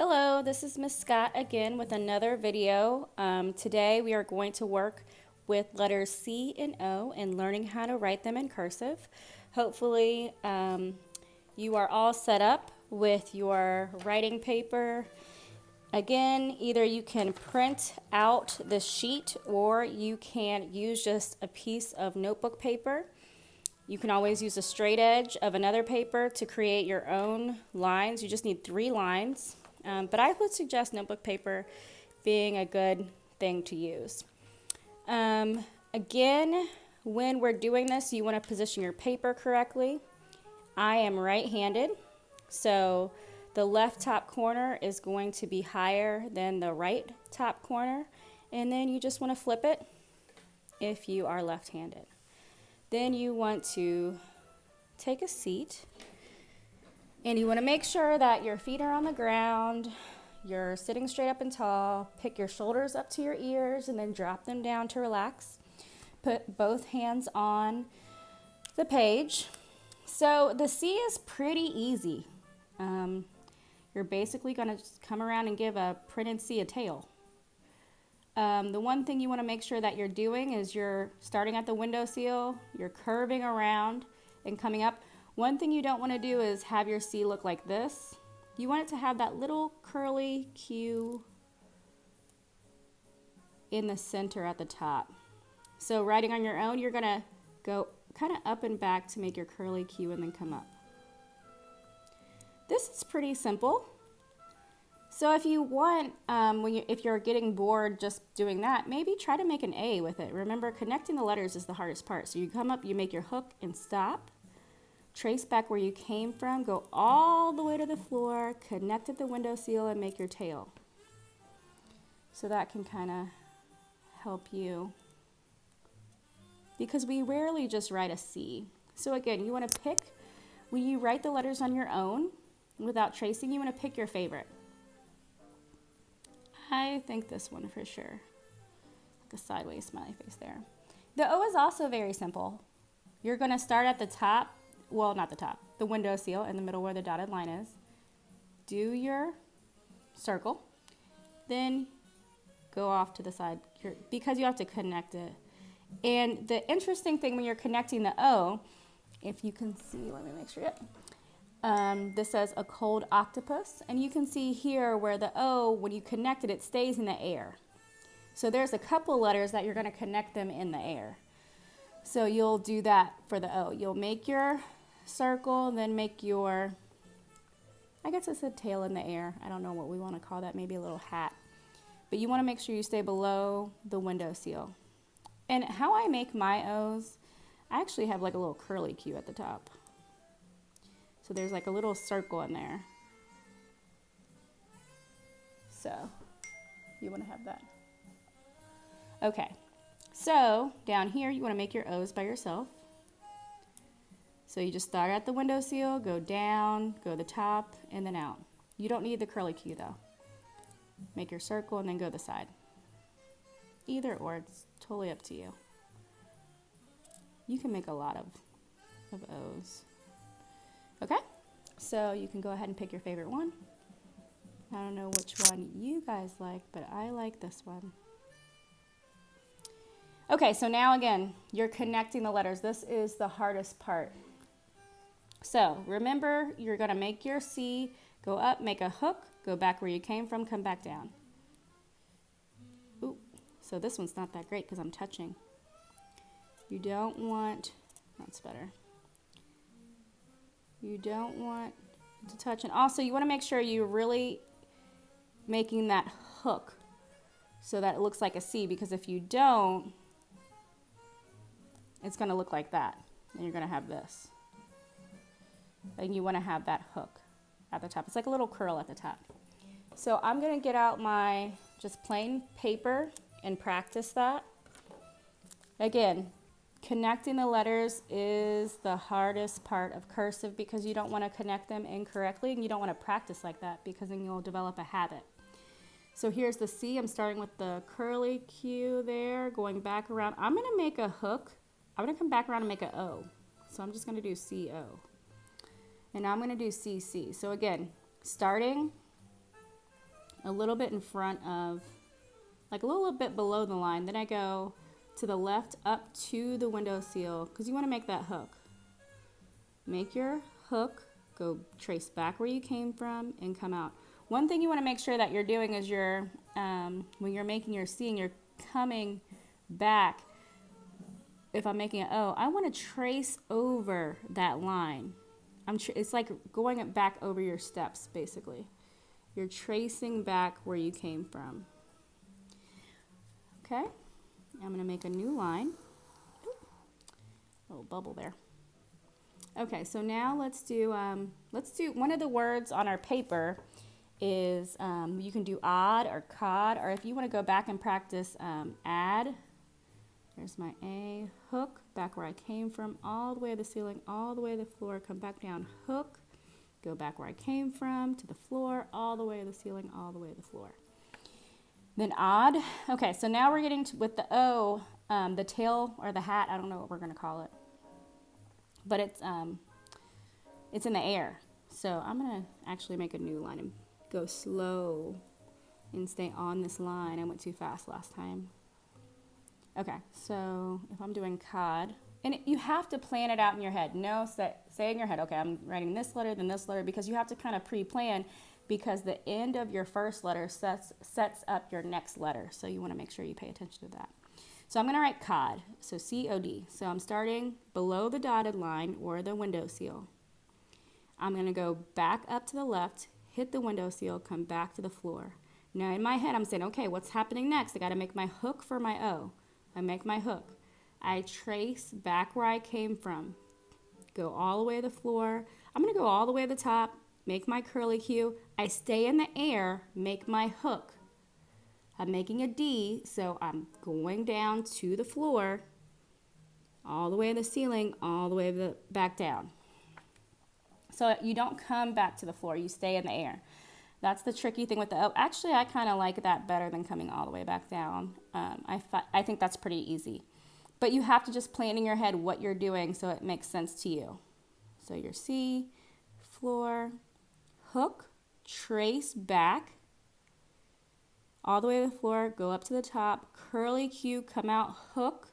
Hello, this is Miss Scott again with another video. Today we are going to work with letters C and O and learning how to write them in cursive. Hopefully you are all set up with your writing paper. Again, either you can print out the sheet or you can use just a piece of notebook paper. You can always use a straight edge of another paper to create your own lines. You just need 3 lines. But I would suggest notebook paper being a good thing to use. Again, when we're doing this, you want to position your paper correctly. I am right-handed, so the left top corner is going to be higher than the right top corner, and then you just want to flip it if you are left-handed. Then you want to take a seat. And you want to make sure that your feet are on the ground, you're sitting straight up and tall, pick your shoulders up to your ears and then drop them down to relax. Put both hands on the page. So the C is pretty easy. You're basically going to just come around and give a printed C a tail. The one thing you want to make sure that you're doing is you're starting at the window seal, you're curving around and coming up. One thing you don't want to do is have your C look like this. You want it to have that little curly Q in the center at the top. So writing on your own, you're going to go kind of up and back to make your curly Q and then come up. This is pretty simple. So if you want, if you're getting bored just doing that, maybe try to make an A with it. Remember, connecting the letters is the hardest part. So you come up, you make your hook and stop. Trace back where you came from, go all the way to the floor, connect at the window seal, and make your tail. So that can kind of help you, because we rarely just write a C. So again, you want to pick, when you write the letters on your own without tracing, you want to pick your favorite. I think this one for sure. Like a sideways smiley face there. The O is also very simple. You're going to start at the top. Well, not the top, the window seal in the middle where the dotted line is. Do your circle, then go off to the side because you have to connect it. And the interesting thing when you're connecting the O, if you can see, let me make sure, this says a cold octopus, and you can see here where the O, when you connect it, it stays in the air. So there's a couple letters that you're going to connect them in the air. So you'll do that for the O. You'll make your circle, then make your, I guess it's a tail in the air. I don't know what we want to call that, maybe a little hat. But you want to make sure you stay below the window seal. And how I make my O's, I actually have like a little curly Q at the top. So there's like a little circle in there. So you want to have that. Okay, so down here you want to make your O's by yourself. So you just start at the window seal, go down, go to the top, and then out. You don't need the curly Q though. Make your circle and then go to the side. Either or, it's totally up to you. You can make a lot of O's. Okay, so you can go ahead and pick your favorite one. I don't know which one you guys like, but I like this one. Okay, so now again, you're connecting the letters. This is the hardest part. So remember, you're going to make your C, go up, make a hook, go back where you came from, come back down. Ooh, so this one's not that great because I'm touching. You don't want, that's better. You don't want to touch. And also you want to make sure you're really making that hook so that it looks like a C, because if you don't, it's going to look like that. And you're going to have this. And you want to have that hook at the top. It's like a little curl at the top. So I'm going to get out my just plain paper and practice that. Again, connecting the letters is the hardest part of cursive because you don't want to connect them incorrectly, and you don't want to practice like that because then you'll develop a habit. So here's the C. I'm starting with the curly Q there, going back around. I'm going to make a hook. I'm going to come back around and make an O. So I'm just going to do C-O. And now I'm going to do C-C. So again, starting a little bit in front of, like a little bit below the line. Then I go to the left up to the windowsill because you want to make that hook. Make your hook, go trace back where you came from and come out. One thing you want to make sure that you're doing is when you're making your C and you're coming back, if I'm making an O, I want to trace over that line. It's like going back over your steps, basically. You're tracing back where you came from. Okay, I'm going to make a new line. Ooh, little bubble there. Okay, so now let's do one of the words on our paper is you can do odd or cod, or if you want to go back and practice add. There's my A, hook, back where I came from, all the way to the ceiling, all the way to the floor, come back down, hook, go back where I came from, to the floor, all the way to the ceiling, all the way to the floor. Then odd. Okay, so now we're getting to, with the O, the tail or the hat, I don't know what we're going to call it. But it's in the air. So I'm going to actually make a new line and go slow and stay on this line. I went too fast last time. Okay, so if I'm doing cod, and you have to plan it out in your head. Say in your head, okay, I'm writing this letter, then this letter, because you have to kind of pre-plan, because the end of your first letter sets up your next letter. So you want to make sure you pay attention to that. So I'm going to write cod, so C-O-D. So I'm starting below the dotted line or the windowsill. I'm going to go back up to the left, hit the windowsill, come back to the floor. Now in my head, I'm saying, okay, what's happening next? I got to make my hook for my O. I make my hook. I trace back where I came from. Go all the way to the floor. I'm going to go all the way to the top, make my curly Q. I stay in the air, make my hook. I'm making a D, so I'm going down to the floor, all the way to the ceiling, all the way back down. So you don't come back to the floor, you stay in the air. That's the tricky thing with the O. Actually, I kind of like that better than coming all the way back down. I think that's pretty easy. But you have to just plan in your head what you're doing so it makes sense to you. So your C, floor, hook, trace back, all the way to the floor, go up to the top, curly Q, come out, hook,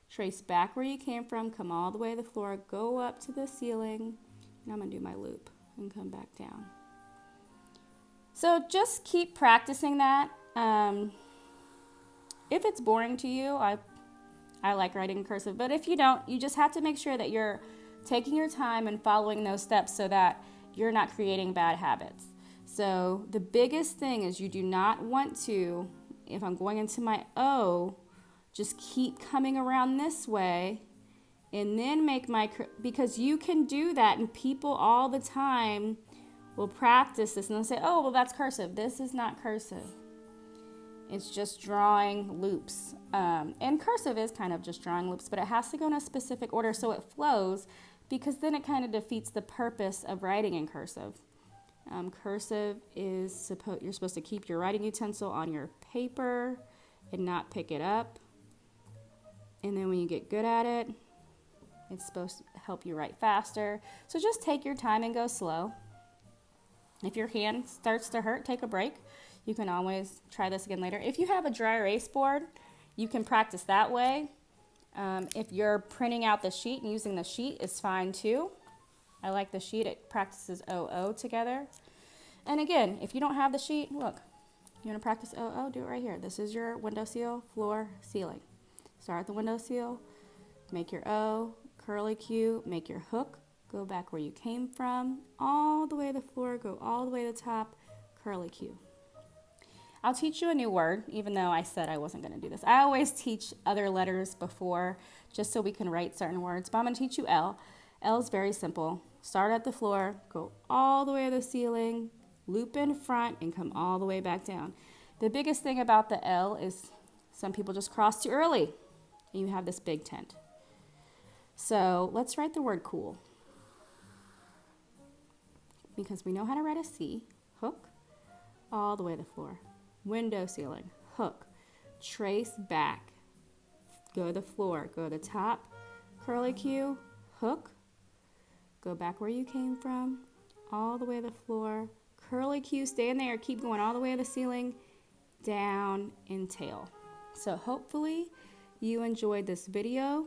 trace back where you came from, come all the way to the floor, go up to the ceiling, and I'm going to do my loop and come back down. So just keep practicing that. If it's boring to you, I like writing in cursive, but if you don't, you just have to make sure that you're taking your time and following those steps so that you're not creating bad habits. So the biggest thing is you do not want to, if I'm going into my O, just keep coming around this way and then make my, because you can do that, and people all the time will practice this and they'll say, oh, well, that's cursive. This is not cursive. It's just drawing loops. And cursive is kind of just drawing loops, but it has to go in a specific order so it flows, because then it kind of defeats the purpose of writing in cursive. Cursive is you're supposed to keep your writing utensil on your paper and not pick it up. And then when you get good at it, it's supposed to help you write faster. So just take your time and go slow. If your hand starts to hurt, take a break. You can always try this again later. If you have a dry erase board, you can practice that way. If you're printing out the sheet and using the sheet, it's fine too. I like the sheet. It practices OO together. And again, if you don't have the sheet, look. You want to practice OO? Do it right here. This is your windowsill, floor, ceiling. Start at the windowsill, make your O, curly Q, make your hook, go back where you came from, all the way to the floor, go all the way to the top, curly Q. I'll teach you a new word, even though I said I wasn't going to do this. I always teach other letters before, just so we can write certain words. But I'm going to teach you L. L is very simple. Start at the floor, go all the way to the ceiling, loop in front, and come all the way back down. The biggest thing about the L is some people just cross too early, and you have this big tent. So let's write the word cool. Because we know how to write a C, hook, all the way to the floor. Window ceiling, hook, trace back, go to the floor, go to the top, curly Q, hook, go back where you came from, all the way to the floor, curly Q, stay in there, keep going all the way to the ceiling, down, and tail. So hopefully you enjoyed this video,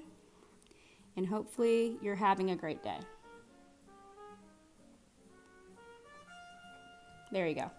and hopefully you're having a great day. There you go.